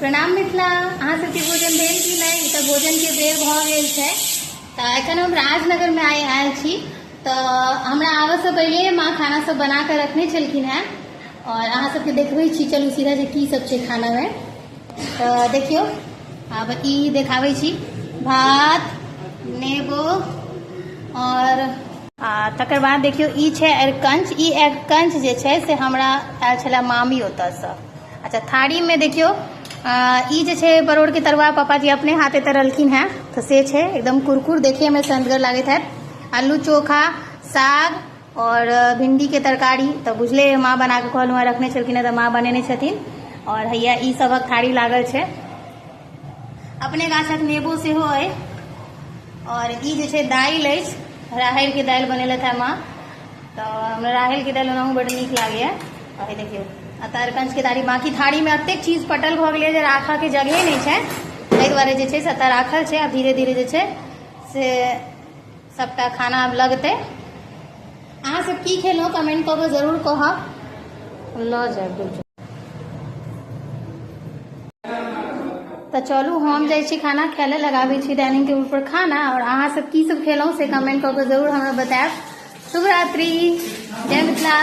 प्रणाम मिथिला। अहाँ सबके भोजन भेल कि नहीं? तो भोजन के बेर भ गेल छै। तो एखन हम राजनगर में आयल छी। तो हमरा आबऽ से पहले माँ खाना सब बना कर रखने छलखिन हैं और अहाँ सबके देखबै छी। चलू सीधा जे की सब छै खाना में। तो देखियो आब ई देखाबै छी भात नेबो और तकर बाद देखियो ई छै अरकंच। ई अरकंच जे छै से हमरा आयल छला मामी ओतऽ सँ। अच्छा थारी में देखियो ई जे छै परोड़ के तरुआ पापा जी अपने हाथे तरलखिन हैं। तो से छै एकदम कुरकुर, देखे में संदगर लागत है। आलू चोखा, साग और भिंडी के तरकारी तो बुझले माँ बना के कहलू हैं रखने छलखिन हैं। तो माँ बनेने छथिन और हैया ई सबक थारी लागल छै। अपने गाछक नेबो सेहो है और ई जे छै दालि अछि, राहरि के दालि बनेलथि है माँ। तो हमरा राहरि के दालि ओनाहू बड़ नीक लागैए। और देखियो अरकंच के थारी, बाकी थारी में अतेक चीज पटल भ गेलै जे राखऽ के जगह नहीं छै। ताहि दुआरे जे छै से एतऽ राखल छै। अब धीरे धीरे जे छै से सबटा खाना अब लगतै। अहाँ सब की खेलहुँ कमेंट कऽ के जरूर कहब। लऽ जायब। तो चलू हम जाइ छी खाना खाय ले, लगाबै छी डाइनिंग टेबल पर खाना। और अहाँ सब की सब खेलहुँ से कमेंट कऽ के जरूर हमरा बतायब। शुभ रात्रि, जय मिथिला।